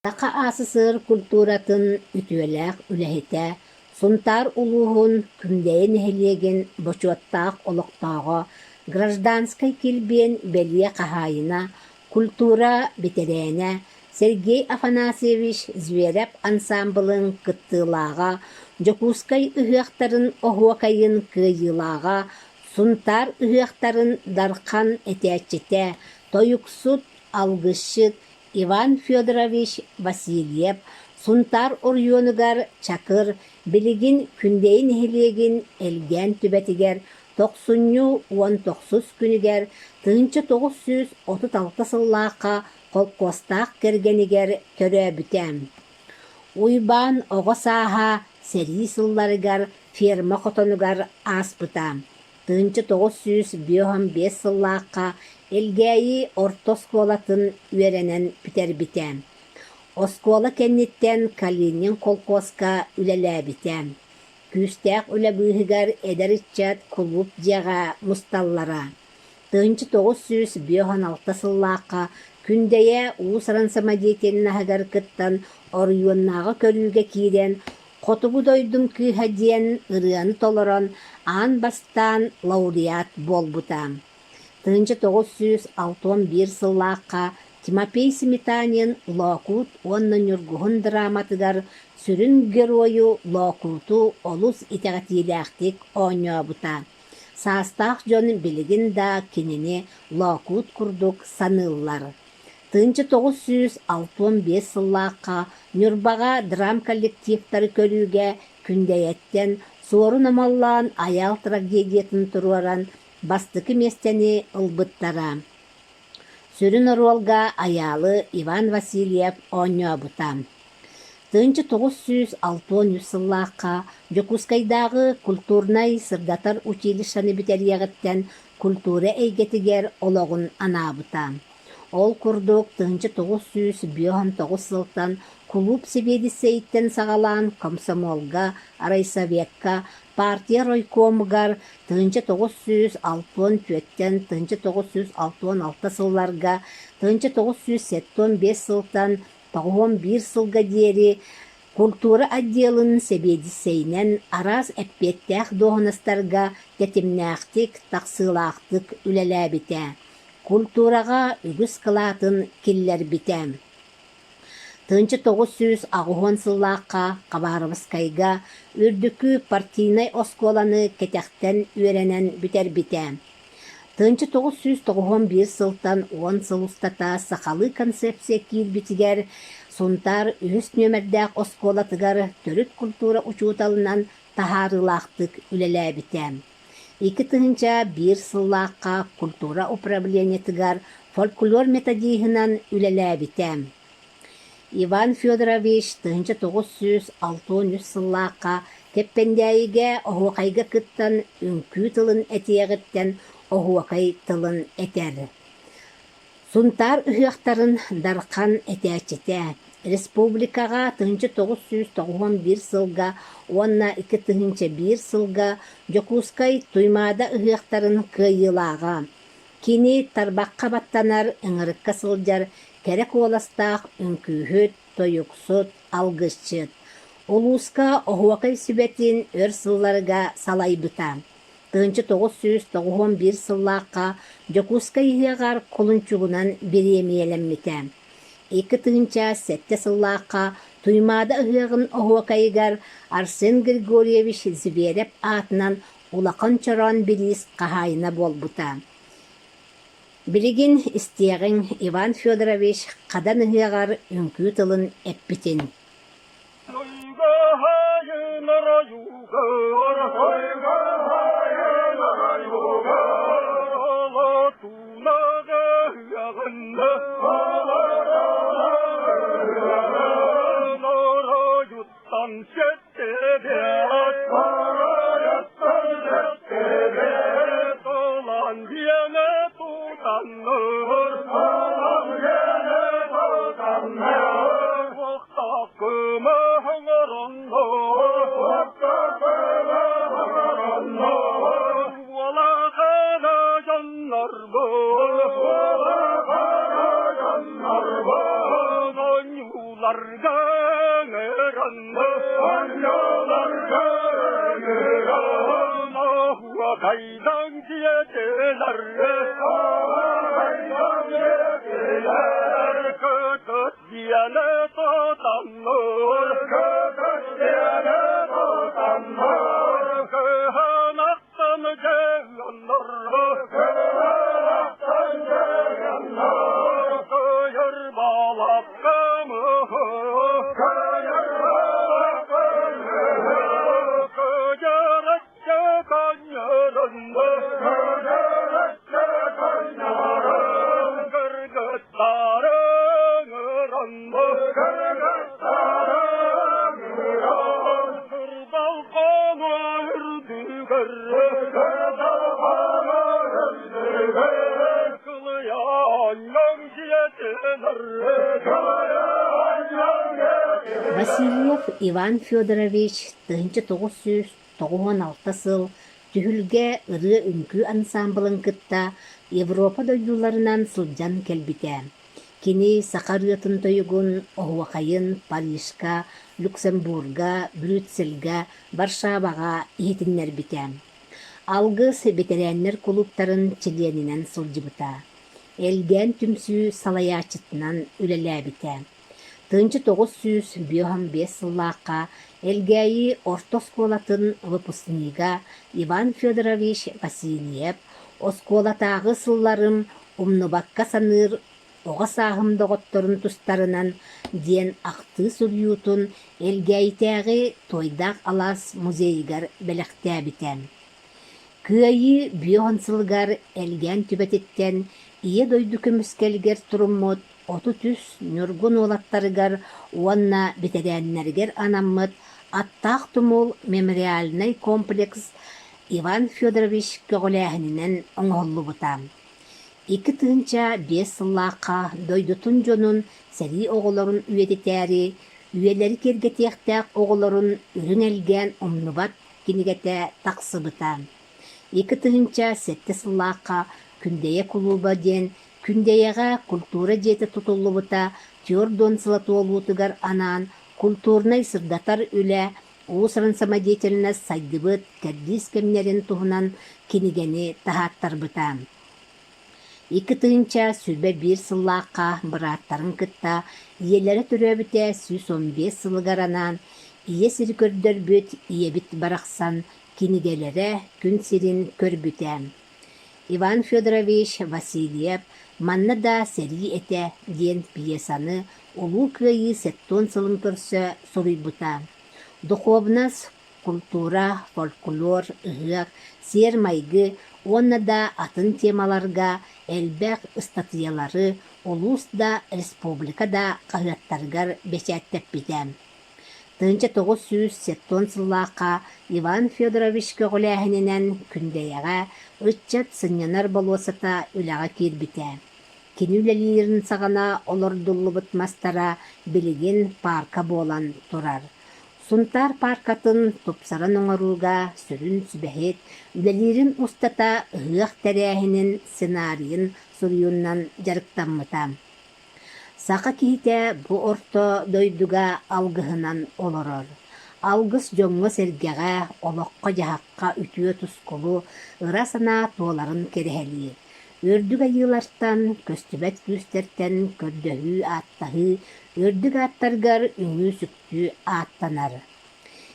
Taqa asısır kulturatın ütüelek ülehite, suntar uluğun kümdeyin ehliegin boçuattaq oluqtağı, gражданскай kilbien belye qahayına, kultura biterene, Сергей Афанасьевич Зверев ансамблын кыттылаға, Жокускай ыһыақтарын оһуакайын кыйылаға, сунтар ыһыақтарын дарқан этәчете, тойуксут алгышыт Иван Федорович Васильев, сунтар орюонугар чакыр, билигин күндейін хилегин элген түбәтигер, 90-19 күнігер, 1936 сыллаққа қолқостақ кергенігер төрі бүтәм. Уйбан оғысаға сәрі сылларыгар ферма қотонугар ас бұтам. 1905 сыллаққа элгәйи орто сколатын үеренен бүтер бітәм. Оскола кенниттен Калинин колхозка үлелә бітәм. Күстәк үлә бұйығар эдәрітчат клуб дияға мұсталлара. 1996 сыллаққа күндәйе уысыран самадетенін ағар кыттан орыйоннағы көрүүге кейден Қотугу дойдун кыйхадиен ырыаны толорон аан бастан лауреат болбутам. 1961 сыллаққа Тимофей Сметанин Локут онна нүргуһун драматыгар сүрүн герою Локуту олус итәгатиләхтик оñообута. Састақ жон билигин да кинини Локут курдук саныллар. 1965 сыллаққа Нюрбаға драм коллективтары көрүүге күндәйеттен суорун амаллаан аял трагедиятын туруаран бастыкы местени ылбыттара. Сүрүн оролга аялы Иван Васильев оñообута. 1960 сыллаққа Жокускайдагы культурнай сырдатар училищаны битериягыттен культура эйгетигер ологун анаабыта. Ол курдук 1959 сылтан клуб себедисейттен сагалаан комсомолга, райсоветка, партия ройкомугар 1964-тен 1966 сылларга 1975 сылтан 91 сылга диери культура отделын себедисейнен арас эппеттэх доғыныстарга кетимнәхтик тақсылақтык үлеләбите. Культураға үгіс кылатын киллер битем. 1990 сыллаққа Қабарыбыскайга үрдүкү партийнай осколаны кетектен үйренен бүтер битем. 1991 сылтан 10 сылыстата сақалы концепция киирбитигер сунтар үгіс нөмердәк осколатыгар төрүт культура учууталынан тахарылақтык үлелә битем. 2001 сыллаққа культура управлениятыгар фольклор методиһынан үлелә битем. Иван Федорович 1963 сыллаққа кеппендәйге оһуақайга кыттан үңкүү тылын этиягыттен оһуақай тылын этер. Сунтар ыһыақтарын дарқан этәчете. Республикаға 1991 сылга, онна 2001 сылга Жокускай туймада ыһыақтарын кыйылаға. Кини тарбаққа баттанар ыңырыққа сылжар керек оластақ үңкүйхүт, тойуксут, алгысчыт. Улуска оһуақай сүбетин өр сылларыга салайбыта. 1991 сыллаққа Жокускай ыһыағар колунчугунан биремиелеммите. 2007 сыллаққа туймада ыһыағын оһуақайгар Арсен Григорьевич Зверев атынан улақан чорон билис қахайына болбута. Билигин истиягин Иван Федорович қадан ыһыағар үңкүү тылын эппитин. Васильев Иван Федорович 1996 сыл түһүлгэ ыры үңкү ансамблын кытта Европа дойдуларынан сылдьан келбите. Кини сақарыатын тойгун Оһуакайын Парижка, Люксембурга, Брюсселга, Варшавага иһитиннер бите. Алгыс ветераннер клубтарын членинен сылдьыбыта. Элген түмсү салаячытынан үлеләбите. 1995 сыллааққа элгәйи орто сколатын выпускнига Иван Федорович Васильев осколатағы сылларым умнубакка саныр оға сағымдығытторын тұстарынан ден ақты сүрютун элгәйтәғи тойдақ алас музейгар бәліқтәбітен. Күйайы бүйоғынсылгар элген түбәтеттен ие дойду көміскелгер туруммут оту түс нүргун олаттарыгар уанна бетерәннәргер анаммыт аттақ тумул мемориальный комплекс Иван Федорович көгіләһінінен оңғоллу бұтам. 2-5 сыллаққа дойдутун жонун сәри оғыларын үйететәрі, үйелері кергетектәк оғыларын үрін әлген омнубат кенегете тақсы бұтам. 2-7 сыллаққа күндея клуба ден күндеяға культура жеті тұтылы бұта тёрдон сылатуолутыгар анан культурнай сырдатар үлі уусырын самодетеліне сайдыбыт кәддис кемнерін туғынан кенегені тахаттар бұта. 2-1 сыллаққа бұраттарын кытта иелері түрөбіте 115 сылығар анан ие сірі көрдер бүт ие бит барақсан кенегелері күн сирин көрбіте. Иван Федорович Васильев манна да сери эте диен пьесаны улуу кыйы сеттон сылын көрсө соруйбута. Духовнас, культура, фольклор, ыгык, сер майгы, онна да атын темаларга элбек статьялары улус да республика да кагыттаргар бечәттеп битем. 1900 сеттон сыллааққа Иван Федорович көгіләһінінен күндеяға үтчат сынянар болуасыта үліға кербіте. Кен үлелерін сағана олордулы бұтмастара білеген парка болан тұрар. Сунтар паркатын топсаран оңаруға сүрін сүбәхет үлелерін устата ұғық тәрәхінің сценарийін сұруюннан жарықтаммыта. Сақа кейте бұ орто дойдуга алгыһынан олорор. Алгыс жоңғы сергеға, олоққа жағаққа үтіе тұсколу, ыра сана туоларын керехәлі. Өрдүг айылартан, көстүбәт күстертен, көрдөһү аттаһы, өрдүг аттаргар үңү сүктү аттанар.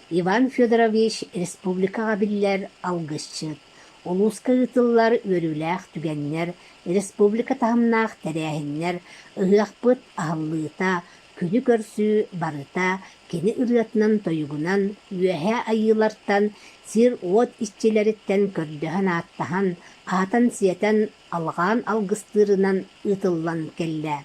Иван Федорович республикаға биллер алгысчыт. Улуска ытыллар өрүләх түгәннәр, республика тахымнах тәрәһиннәр, ыһыахпыт аһаллыыта, күнү көрсү барыта, кени ырыатынан тойугунан, үөһэ айылартан, сир уот исчелериттен көрдөһөн аттаһан, аатан сиэтен алгаан алгыстырынан ытыллан келле.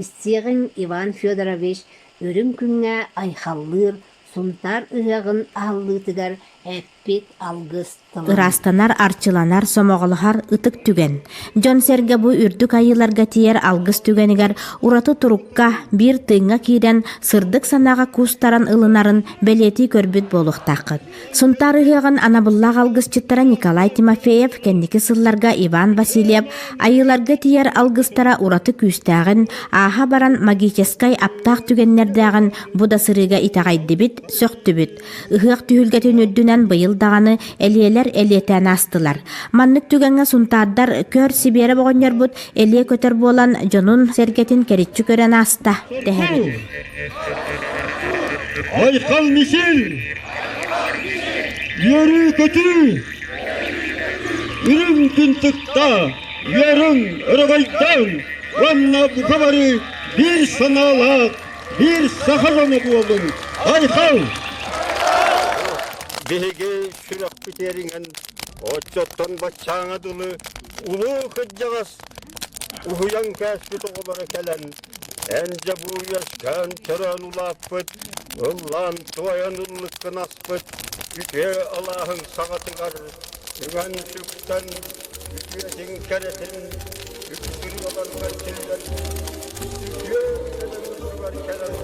Истиэгин Иван Федорович өрүн күнгә айхаллыр, сунтар ыһыагын аһаллыытыгар эппит алгыс тылым. Ырастанар арчыланар сомоголохар ытык түген. Жон серге бу үрдүк айыларга тиер алгыс түгенигер ураты турукка бир тыыңа кирен сырдык санага кустаран ылынарын белети көрбүт болуктакыт. Сунтары хыган анабыллаг алгысчыттара Николай Тимофеев, кендики сылларга Иван Васильев айыларга тиер алгыстара ураты күстагын аха баран магическай аптак түгеннердагын буда сырыга итагайдыбит сөктүбүт. Ыхык түһүлгө түнүддүнөн быйыл даганы элиелер элиетен астылар. Маннык түгенге сунтааддар көр сибере богоньорбут элие көтөр болан жонун сергетин керитчү көрен аста тэһэри. Айхал мисил! Yürü kötü! Ürün tıntıkta, yarın ırgaydan, vanna bu kabarı bir sanalak, bir saharanı bulalım. Ayhal! Bege şurak biteringen, oçottan başçağına dolu, ulu kıcağız, uhuyan kəsbit oğulara kelen, ence bu yaşkan tören ulapıt, ıllan tuvayan ıllıkkın aspıt, Yüce Allah'ın sağatıgar, ümen sütten, yücesin keretin, yüksür olan verçiller, yüce edenimiz var keren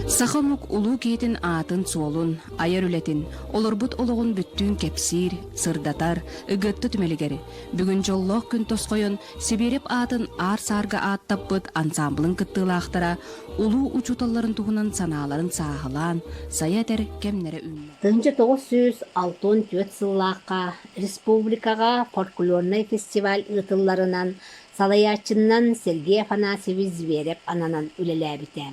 Сахалмук улуу кейтин атын суолун, айар үлетин, олорбут ологун бүттүүн кепсир, сырдатар, ыгытты түмелигери. Бүгүн жоллох күн тоскойон, сибирип атын ар-сарга аттаппыт ансамблын кыттылаахтара, улуу учуталларын туһунан санааларын саахалаан, саятер кемнере үннө. 1964 сыллааққа республикаға фольклорный фестиваль ытылларынан салаячыннан Сергей Афанасьевич Зверев ананан үлеләбите.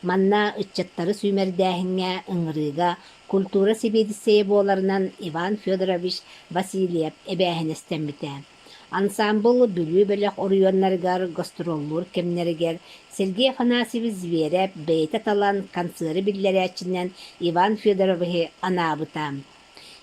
Манна ытчаттары сүймердәһиңә ыңрыга культура себедисее боларынан Иван Федорович Васильев эбәһенестен бите. Ансамбл бүлүү бөлек орыйоннаргар гастроллур кемнеригер Сергей Афанасьевич Зверев бейте талан концерты биллерячинен Иван Федорович анабыта.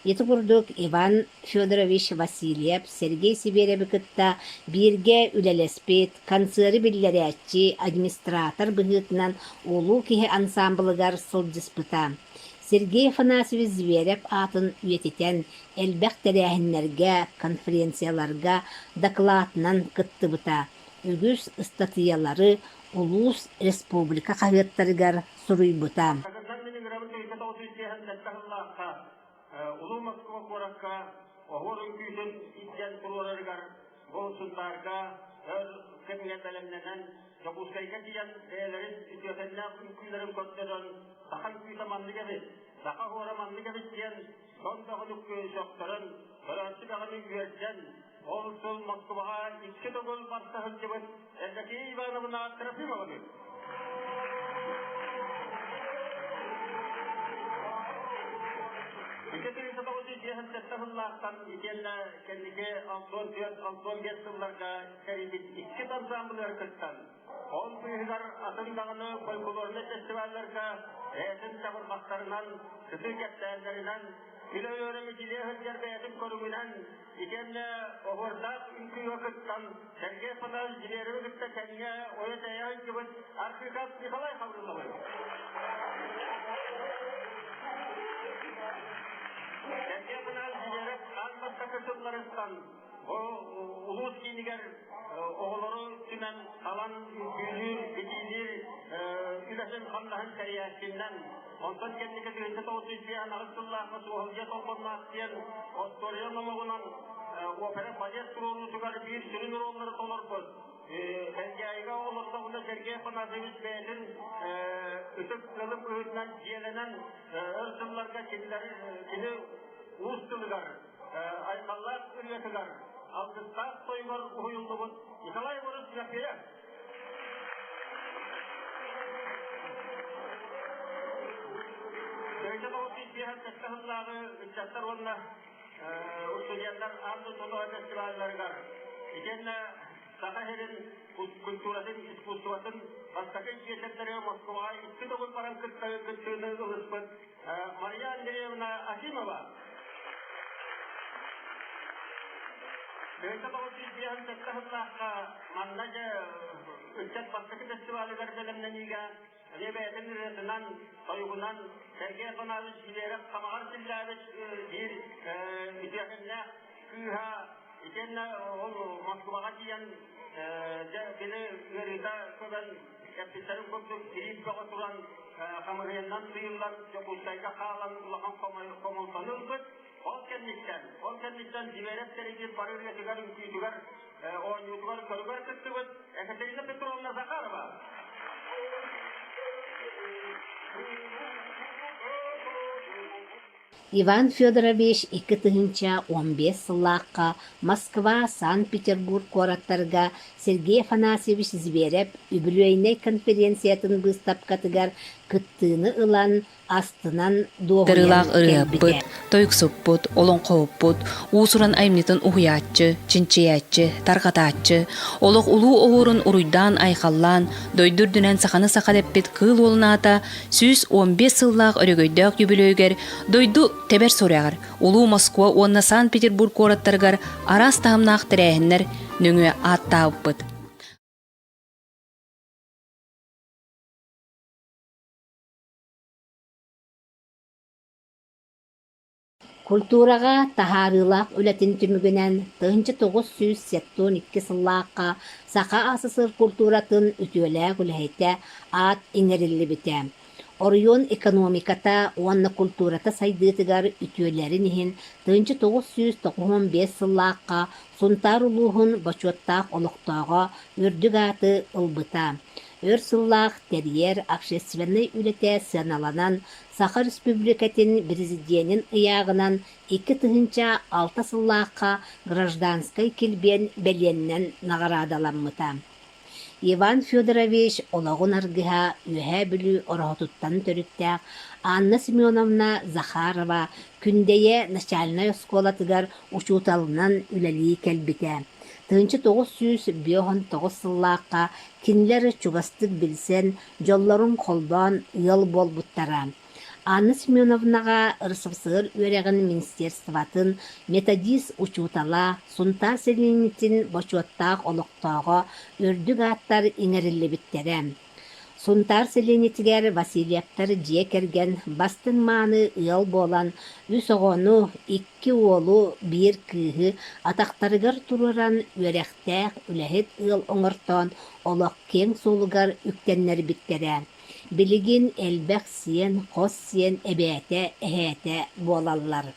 Етігұрдық Иван Федорович Васильев, Сергей Сибиребікітті бірге үлелеспет, концерты білдерәтчі администратор бұғытынан олу кеге ансамблығар сылдыспыта. Сергей Афанасьевич Зверев атын үйететен әлбәқ тәрәхінлерге, конференцияларға докладынан кытты бұта. Үгіз статиялары Улус Республика қағыттарығар сұруй бұта. Ulu Moskova korakka, ohorun küydün idden kurulurgar, bolsunlarga, kemiyen belemlenen, Jabuskayga diyen beylerin istiyotenine küylerin kötlerin, daha küytamanlı gibi, daha horamanlı gibi diyen, son dağılık şokların, Bırakçı dağının güvercen, olsun Moskova'ya içki dokul bastahın gibi, eldeki İvanov'una trafim olabilir. Ülkenin satavacı cihan tettahıllahtan ikelle kendike Anton Getsıllarga seribit iki tarzambılı ırkıttan. On büyükler atın dağını folklorlu festivallerga eğitim çabırmaklarından, sütü getlerlerinden, Kilo öğremi cilehir gerbeyetim koruminen, ikelle oğurdak ülkü yokuttan, Sergey Pınal cilerimi gitte kendine oya teyağı gibi arkikat Nikolay kavrulmalı. Sergey Pınal cilerek kalmasta kısımlarından, o ulus kiniger oğulları tümen kalan gücü, gücü, ülesin kanlahın seriyasinden, ondan kendine düğünde tavsiyen Ağustos'la soğulca tolbanla diyen Ostoriyon namağından opera bajet kurulu çıkar bir sürü nöronları tolarpız. Sergey'e olursa bunda Sergey Afanasyevich Bey'in ötüp kılıp öğütlen diyelenen ırsınlarga kini uğustılıgar, aykallar üretigar, algıstak soygar uyulduğun Nikolay Boris yapıyor. Böylece tavsiye cihan tettahınları, ücretler onunla usulyenler andı tolu festivallergar. İkenle Sakaherin kulturasın, iskustuvatın, baştaki yetenleri Moskova'ya iki dokun paran kıttığını ılıspın. Maria Andreevna Asimova. Böylece tavsiye cihan tettahınlarga mannaca ücret baştaki festivallergar belemleniga Edebiyetin üretinden, soygundan, Sergey Afanasyeviç bilerek Samağar Sillaviç bir müdahale güha içinde Moskva'ya diyen beni görüda köben episerin koptuk girip oturan kamerayından duyulan Jokustay'da kalan ulağan komutanıldık. O kendikten ziyaret serisi parayla çıkar ülküydüler, oyuncular körüber kıttıvız. Ekaterina Petrovna Zakharova. Иван Федорович 2015 сыллаққа Москва, Санкт-Петербург кораттарға Сергей Афанасьевич Зверев үбілуейней конференциятын бұстапқатыгар кыттыны ылан астынан Тырылақ доғыян ырыаппыт, кәлбіде. тойксуппут, олонқооппут, уусуран аймнитын ухуяччы, чинчияччы, таргатааччы, олох улуу оғурун уруйдан айхаллан, дойдурдунан саханы сахадеппит кыл олунаата, 115 сыллақ өрөгөйдөк юбилөйгер, дойду тебер сорягар, улуу Москва, уонна Санкт-Петербург кораттаргар арас таамнаақ тирээхиннер нөңө аттааппыт. Культураға тахарылақ үләтін түмігінен 1972 сыллаққа сақа асысыр культуратын үтүөләк үләйті ат иңерілі біте. Орыйон экономиката уанна культурата сайдыытыгар үтүөләрін ехін 1995 сыллаққа сунтар улуғын бачуаттақ олықтаға үрдік аты ылбыта. Өр сыллақ терьер общественный үлете сыналанан Саха Республикатын президентин ыягынан 2-6 сыллаққа гражданскай келбен беленнен нағарадаланмыта. Иван Федорович олагун аргыха үһә бүлү орохотуттан төрүттәк Анна Семеновна Захарова күндәйе начальная школатыгар учуталынан үләли кәлбите. 1909 сыллаққа кинлер чугастык билсен жолларын колбан ыйыл болбуттара. Анна Семеновнаға ырсывсыр өрегін министерстватын методист учутала сунтар селенитин бачуаттақ олықтағы үрдік аттар иңерілі біттере. Сунтар селенитигер Васильевтар жие керген бастың маны ыйыл болан үс оғону 2 олу 1 кыһы атақтарыгар туруран өректәк үләхет ыйыл оңыртон олық кен солугар үктеннер біттере. Билигин элбек сиен, қос сиен эбәте, әһәте болаллар.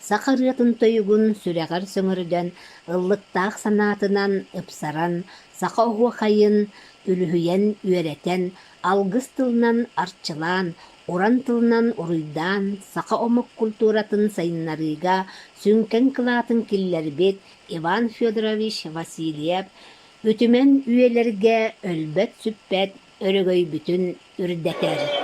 Сақарытын тойугун сүрәғар сөңірден ыллыктақ санатынан ыпсаран, сақа оғу қайын үліхүйен үйеретен, алгыс тылынан арчылан, оран тылынан уруйдан, сақа омық культуратын сайыннарыға сүнкен кылатын киллербет Иван Федорович Васильев үтімен үйелерге өлбет сүппет өрөгөй бүтін үрдетер.